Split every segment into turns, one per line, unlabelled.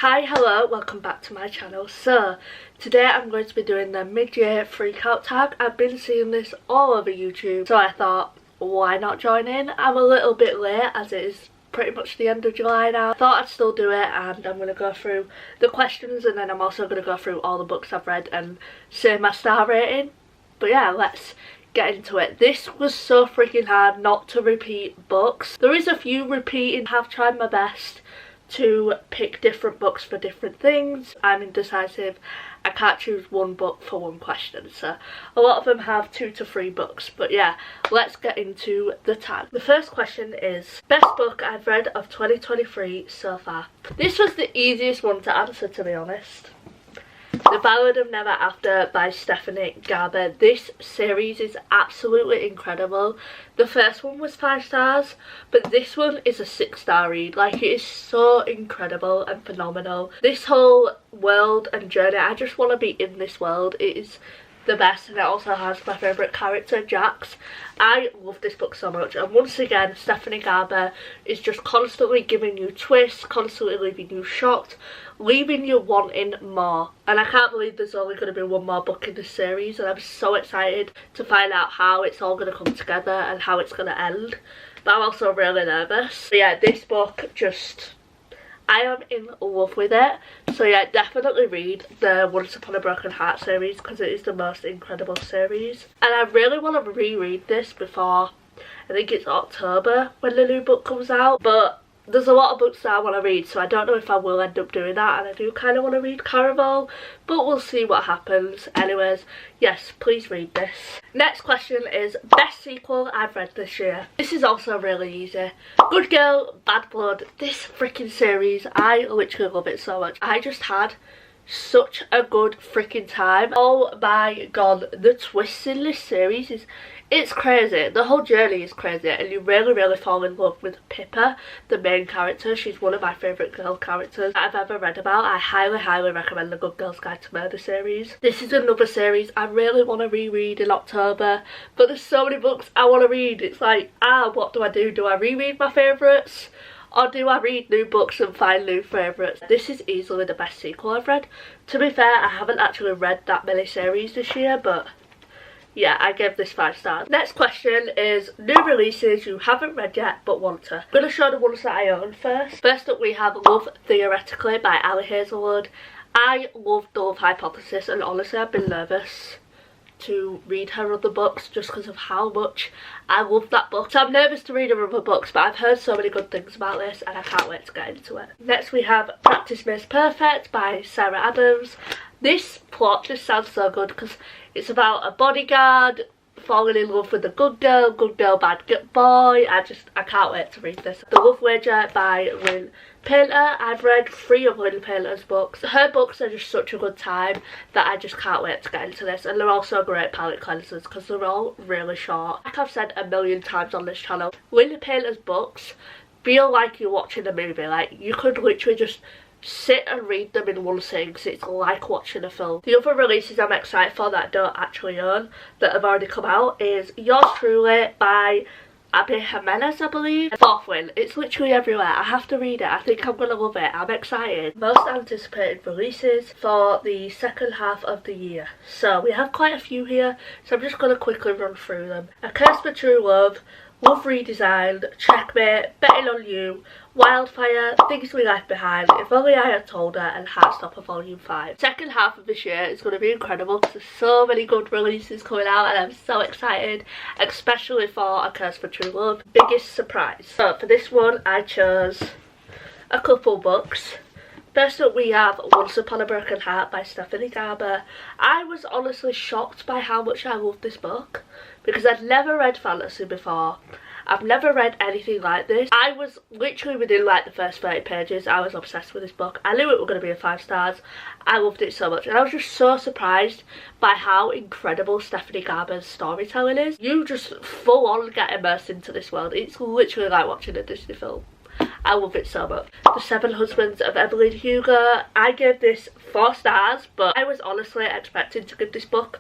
Hi, hello, welcome back to my channel. So today I'm going to be doing the mid-year freakout tag. I've been seeing this all over YouTube, so I thought, why not join in? I'm a little bit late as it is pretty much the end of July now. I thought I'd still do it, and I'm going to go through the questions, and then I'm also going to go through all the books I've read and say my star rating. But yeah, let's get into it. This was so freaking hard not to repeat books. There is a few repeating. I've tried my best to pick different books for different things. I'm indecisive. I can't choose one book for one question, so a lot of them have 2 to 3 books. But yeah, let's get into the tag. The first question is best book I've read of 2023 so far. This was the easiest one to answer, to be honest. The Ballad of Never After by Stephanie Garber. This series is absolutely incredible. The first one was 5 stars, but this one is a 6-star read. Like, it is so incredible and phenomenal. This whole world and journey, I just want to be in this world. It is the best, and it also has my favourite character, Jax. I love this book so much, and once again Stephanie Garber is just constantly giving you twists, constantly leaving you shocked, leaving you wanting more. And I can't believe there's only going to be one more book in this series, and I'm so excited to find out how it's all going to come together and how it's going to end. But I'm also really nervous. But yeah, this book just, I am in love with it. So yeah, definitely read the Once Upon a Broken Heart series because it is the most incredible series. And I really want to reread this before, I think it's October when the new book comes out. But there's a lot of books that I want to read, so I don't know if I will end up doing that. And I do kind of want to read Caraval, but we'll see what happens. Anyways, yes, please read this. Next question is best sequel I've read this year. This is also really easy. Good Girl, Bad Blood. This freaking series, I literally love it so much. I just had such a good freaking time. Oh my god, the twists in this series it's crazy. The whole journey is crazy, and you really fall in love with Pippa, the main character. She's one of my favourite girl characters that I've ever read about. I highly recommend the Good Girl's Guide to Murder series. This is another series I really want to reread in October, but there's so many books I want to read. It's like, what do I do? Do I reread my favourites? Or do I read new books and find new favourites? This is easily the best sequel I've read. To be fair, I haven't actually read that many series this year, but yeah, I gave this 5 stars. Next question is new releases you haven't read yet but want to. I'm going to show the ones that I own first. First up we have Love Theoretically by Ali Hazelwood. I love The Love Hypothesis, and honestly I've been nervous to read her other books just because of how much I love that book. So I'm nervous to read her other books, but I've heard so many good things about this and I can't wait to get into it. Next we have Practice Makes Perfect by Sarah Adams. This plot just sounds so good because it's about a bodyguard falling in love with a good girl, bad boy. I can't wait to read this. The Love Wager by Lynn Painter. I've read 3 of Lynn Painter's books. Her books are just such a good time that I just can't wait to get into this, and they're also great palette cleansers because they're all really short. Like I've said a million times on this channel, Lynn Painter's books feel like you're watching a movie. Like, you could literally just sit and read them in one sitting because it's like watching a film. The other releases I'm excited for that I don't actually own that have already come out is Yours Truly by Abby Jimenez, I believe. Fourth Wing. It's literally everywhere. I have to read it. I think I'm going to love it. I'm excited. Most anticipated releases for the second half of the year. So we have quite a few here, so I'm just going to quickly run through them. A Curse for True Love, Love Redesigned, Checkmate, Betting on You, Wildfire, Things We Left Behind, If Only I Had Told Her, and Heartstopper Volume 5. Second half of this year is going to be incredible because there's so many good releases coming out and I'm so excited, especially for A Curse for True Love. Biggest surprise. So for this one I chose a couple books. First up we have Once Upon a Broken Heart by Stephanie Garber. I was honestly shocked by how much I loved this book because I'd never read fantasy before. I've never read anything like this. I was literally within like the first 30 pages, I was obsessed with this book. I knew it was going to be a 5 stars. I loved it so much, and I was just so surprised by how incredible Stephanie Garber's storytelling is. You just full on get immersed into this world. It's literally like watching a Disney film. I love it so much. The 7 Husbands of Evelyn Hugo. I gave this 4 stars, but I was honestly expecting to give this book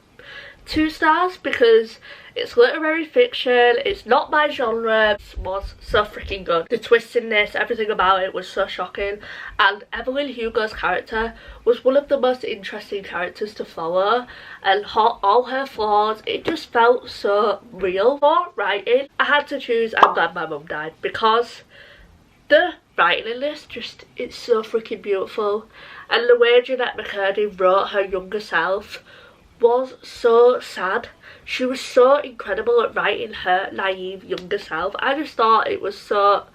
2 stars because it's literary fiction, it's not my genre. It was so freaking good. The twists in this, everything about it was so shocking, and Evelyn Hugo's character was one of the most interesting characters to follow, and all her flaws, it just felt so real. For writing, I had to choose I'm Glad My Mum Died because the writing in this, it's so freaking beautiful, and the way Jeanette McCurdy wrote her younger self was so sad. She was so incredible at writing her naive younger self. I just thought it was so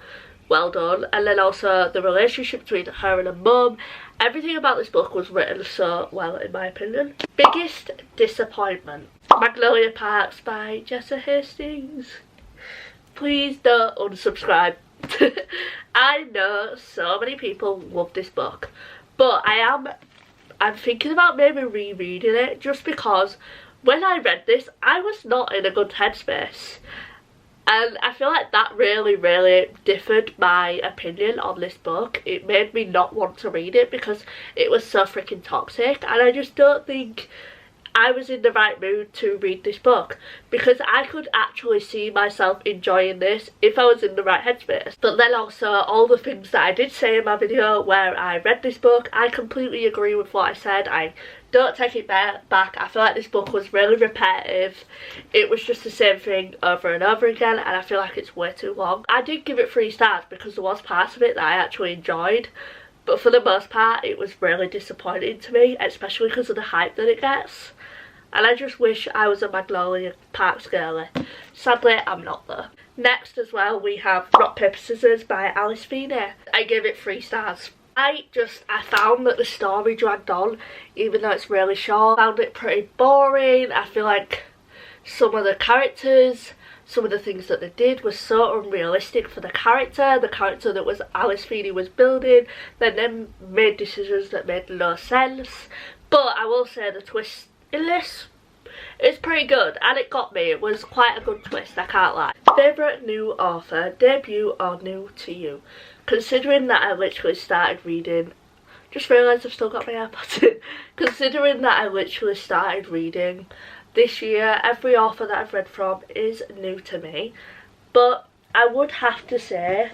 well done. And then also the relationship between her and her mum, everything about this book was written so well in my opinion. Biggest disappointment: Magnolia Parks by Jessa Hastings. Please don't unsubscribe. I know so many people love this book, but I'm thinking about maybe rereading it, just because when I read this I was not in a good headspace, and I feel like that really differed my opinion on this book. It made me not want to read it because it was so freaking toxic, and I just don't think I was in the right mood to read this book, because I could actually see myself enjoying this if I was in the right headspace. But then also all the things that I did say in my video where I read this book, I completely agree with what I said. I don't take it back. I feel like this book was really repetitive. It was just the same thing over and over again, and I feel like it's way too long. I did give it 3 stars because there was parts of it that I actually enjoyed, but for the most part it was really disappointing to me, especially because of the hype that it gets. And I just wish I was a Magnolia Parks girly. Sadly, I'm not though. Next as well, we have Rock Paper Scissors by Alice Feeney. I gave it 3 stars. I found that the story dragged on, even though it's really short. I found it pretty boring. I feel like some of the characters, some of the things that they did was so unrealistic for the character that was Alice Feeney was building. They then made decisions that made no sense. But I will say the twist in this, it's pretty good, and it got me. It was quite a good twist, I can't lie. Favourite new author, debut or new to you? Considering that I literally started reading, just realised I've still got my AirPods in. Considering that I literally started reading this year, every author that I've read from is new to me, but I would have to say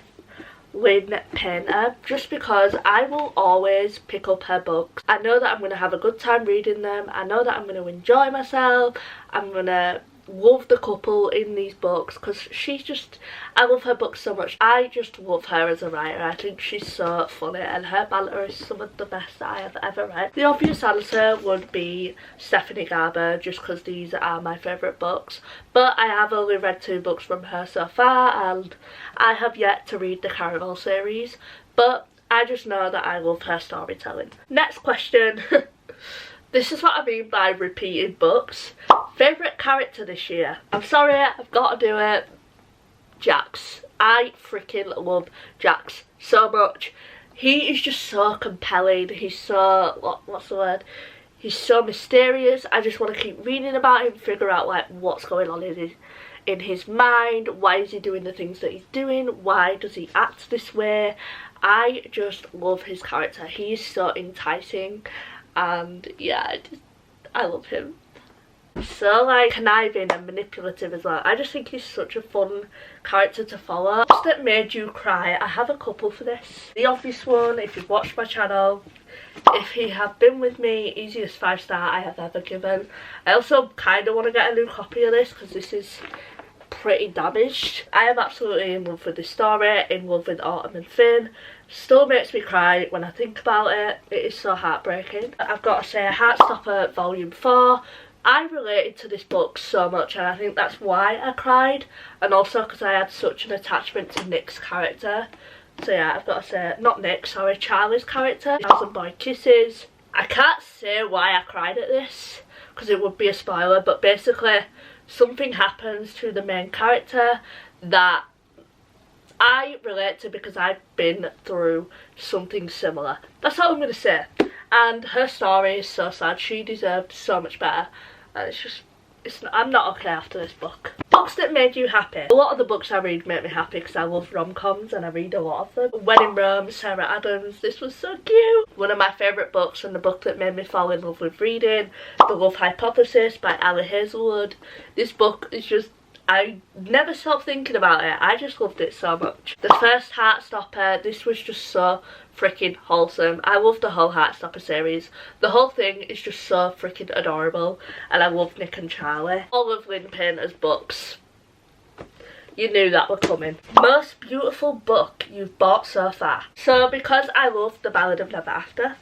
Lynn Painter, just because I will always pick up her books. I know that I'm going to have a good time reading them. I know that I'm going to enjoy myself. I'm going to love the couple in these books, because she's just, I love her books so much. I just love her as a writer. I think she's so funny, and her banter is some of the best that I have ever read. The obvious answer would be Stephanie Garber, just because these are my favourite books, but I have only read 2 books from her so far, and I have yet to read the Caramel series, but I just know that I love her storytelling. Next question. This is what I mean by repeated books. Favourite character this year? I'm sorry, I've got to do it. Jax. I freaking love Jax so much. He is just so compelling. He's so, what's the word? He's so mysterious. I just want to keep reading about him, figure out like what's going on in his mind. Why is he doing the things that he's doing? Why does he act this way? I just love his character. He's so enticing. And yeah, I love him. So like conniving and manipulative as well. I just think he's such a fun character to follow. Books that made you cry, I have a couple for this. The obvious one, if you've watched my channel, if you have been with me, easiest 5-star I have ever given. I also kind of want to get a new copy of this because this is pretty damaged. I am absolutely in love with this story, in love with Autumn and Finn. Still makes me cry when I think about it. It is so heartbreaking. I've got to say, Heartstopper Volume 4. I related to this book so much, and I think that's why I cried, and also because I had such an attachment to Nick's character. So yeah, I've got to say, not Nick, sorry, Charlie's character. Thousand Boy Kisses. I can't say why I cried at this because it would be a spoiler, but basically something happens to the main character that I relate to because I've been through something similar. That's all I'm going to say. And her story is so sad. She deserved so much better. And it's just, I'm not okay after this book. Books that made you happy. A lot of the books I read make me happy because I love rom-coms and I read a lot of them. When in Rome, Sarah Adams. This was so cute. One of my favourite books and the book that made me fall in love with reading, The Love Hypothesis by Ali Hazelwood. This book is just, I never stopped thinking about it. I just loved it so much. The first Heartstopper, this was just so freaking wholesome. I love the whole Heartstopper series. The whole thing is just so freaking adorable, and I love Nick and Charlie. All of Lynn Painter's books, you knew that were coming. Most beautiful book you've bought so far. So because I love The Ballad of Never After,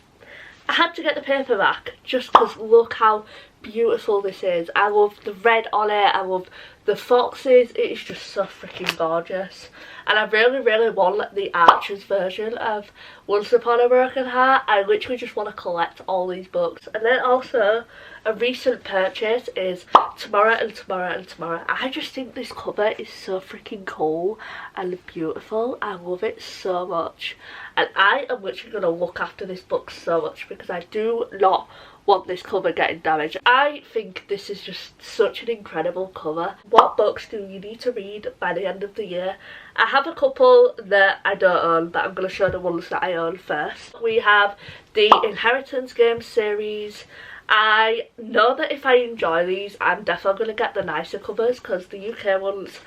I had to get the paperback just because look how beautiful this is. I love the red on it, I love the foxes, it is just so freaking gorgeous. And I really want the Archer's version of Once Upon a Broken Heart. I literally just want to collect all these books. And then also a recent purchase is Tomorrow and Tomorrow and Tomorrow. I just think this cover is so freaking cool and beautiful. I love it so much. And I am literally going to look after this book so much because I do not want this cover getting damaged. I think this is just such an incredible cover. What books do you need to read by the end of the year? I have a couple that I don't own, but I'm going to show the ones that I own first. We have the Inheritance Games series. I know that if I enjoy these, I'm definitely going to get the nicer covers because the UK ones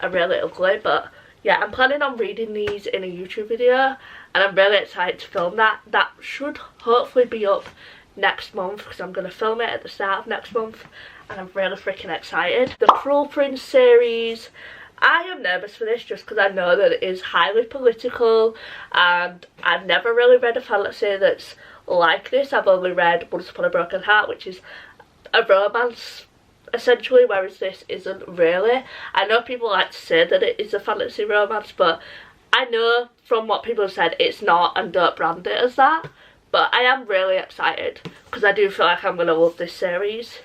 are really ugly, but yeah, I'm planning on reading these in a YouTube video and I'm really excited to film that. That should hopefully be up next month because I'm going to film it at the start of next month and I'm really freaking excited. The Cruel Prince series, I am nervous for this just because I know that it is highly political and I've never really read a fantasy that's like this. I've only read Once Upon a Broken Heart, which is a romance essentially, whereas this isn't really. I know people like to say that it is a fantasy romance, but I know from what people have said it's not, and don't brand it as that. But I am really excited because I do feel like I'm going to love this series.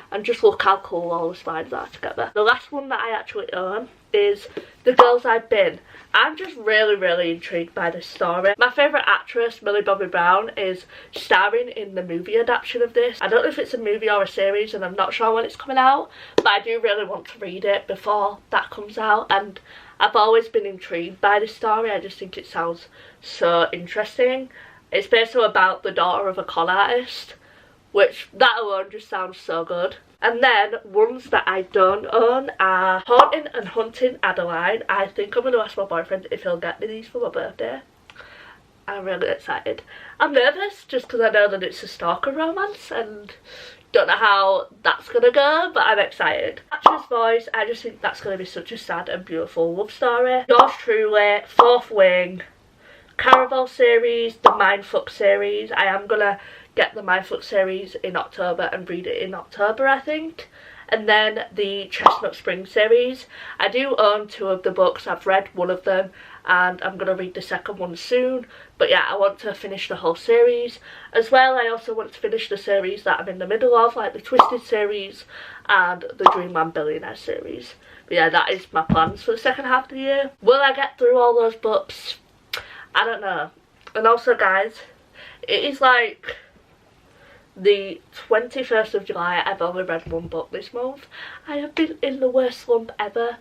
And just look how cool all the spines are together. The last one that I actually own is The Girls I've Been. I'm just really intrigued by this story. My favourite actress, Millie Bobby Brown, is starring in the movie adaptation of this. I don't know if it's a movie or a series and I'm not sure when it's coming out, but I do really want to read it before that comes out. And I've always been intrigued by this story. I just think it sounds so interesting. It's basically about the daughter of a con artist, which that alone just sounds so good. And then ones that I don't own are Haunting and Hunting Adeline. I think I'm going to ask my boyfriend if he'll get me these for my birthday. I'm really excited. I'm nervous just because I know that it's a stalker romance and don't know how that's going to go, but I'm excited. Actress Voice, I just think that's going to be such a sad and beautiful love story. Yours truly, Fourth Wing, Caraval series, the Mindfuck series. I am going to get the Mindfuck series in October and read it in October, I think. And then the Chestnut Spring series. I do own 2 of the books. I've read one of them and I'm going to read the second one soon. But yeah, I want to finish the whole series. As well, I also want to finish the series that I'm in the middle of, like the Twisted series and the Dreamland Billionaire series. But yeah, that is my plans for the second half of the year. Will I get through all those books? I don't know. And also guys, it is like the 21st of July. I've only read 1 book this month. I have been in the worst slump ever,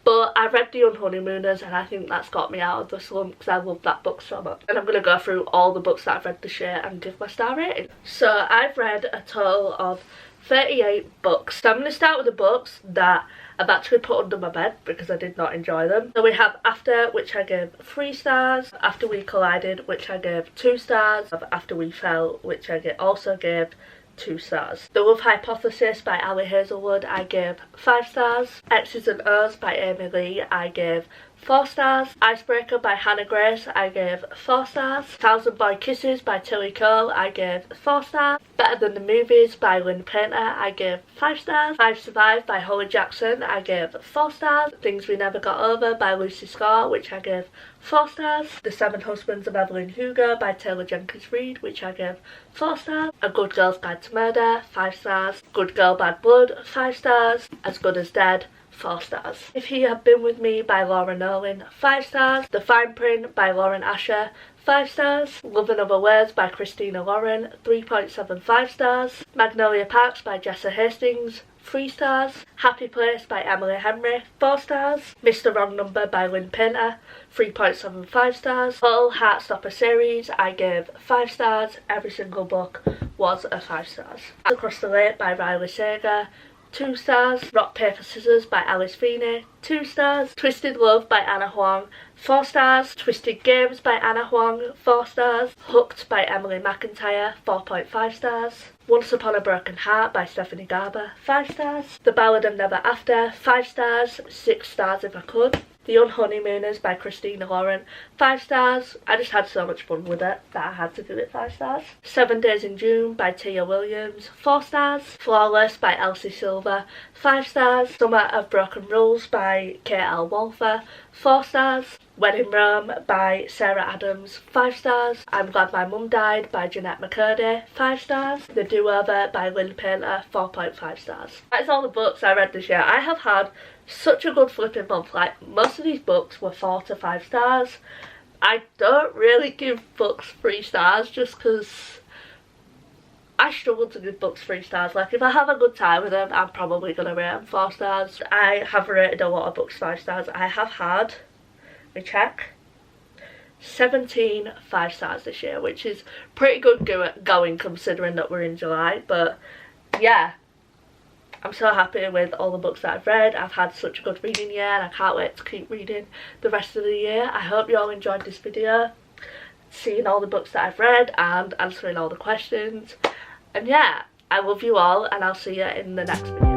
but I read The Unhoneymooners and I think that's got me out of the slump because I love that book so much. And I'm going to go through all the books that I've read this year and give my star rating. So I've read a total of 38 books. So I'm going to start with the books that I've actually put under my bed because I did not enjoy them. So we have After, which I gave 3 stars. After We Collided, which I gave 2 stars. After We Fell, which I also gave 2 stars. The Love Hypothesis by Ali Hazelwood, I gave 5 stars. X's and O's by Amy Lee, I gave 4 stars. Icebreaker by Hannah Grace, I gave 4 stars. Thousand Boy Kisses by Tilly Cole, I gave 4 stars. Better Than the Movies by Lynn Painter, I gave 5 stars. I've Survived by Holly Jackson, I gave 4 stars. Things We Never Got Over by Lucy Scott, which I gave 4 stars. The Seven Husbands of Evelyn Hugo by Taylor Jenkins Reid, which I gave 4 stars. A Good Girl's Guide to Murder, 5 stars. Good Girl Bad Blood, 5 stars. As Good as Dead, 4 stars. If He Had Been With Me by Laura Nolan, 5 stars. The Fine Print by Lauren Asher, 5 stars. Love in Other Words by Christina Lauren, 3.75 stars. Magnolia Parks by Jessa Hastings, 3 stars. Happy Place by Emily Henry, 4 stars. Mr. Wrong Number by Lynn Painter, 3.75 stars. Whole Heartstopper series I gave 5 stars. Every single book was a 5 stars. Across the Lake by Riley Sager, 2 stars. Rock Paper Scissors by Alice Feeney, 2 stars. Twisted Love by Anna Huang, 4 stars. Twisted Games by Anna Huang, 4 stars. Hooked by Emily McIntyre, 4.5 stars. Once Upon a Broken Heart by Stephanie Garber, 5 stars. The Ballad of Never After, 5 stars, 6 stars if I could. The Unhoneymooners by Christina Lauren, 5 stars. I just had so much fun with it that I had to give it 5 stars. 7 Days in June by Tia Williams, 4 stars. Flawless by Elsie Silver, 5 stars. Summer of Broken Rules by K.L. Walther, 4 stars. When in Rome by Sarah Adams, 5 stars. I'm Glad My Mum Died by Jeanette McCurdy, 5 stars. The Do-Over by Lynn Painter, 4.5 stars. That is all the books I read this year. I have had such a good flipping month. Like, most of these books were 4 to 5 stars. I don't really give books 3 stars just because I struggle to give books 3 stars. Like, if I have a good time with them, I'm probably going to rate them 4 stars. I have rated a lot of books 5 stars. I have had, let me check, 17 5 stars this year, which is pretty good going considering that we're in July. But yeah, I'm so happy with all the books that I've read. I've had such a good reading year and I can't wait to keep reading the rest of the year. I hope you all enjoyed this video, seeing all the books that I've read and answering all the questions. And yeah, I love you all and I'll see you in the next video.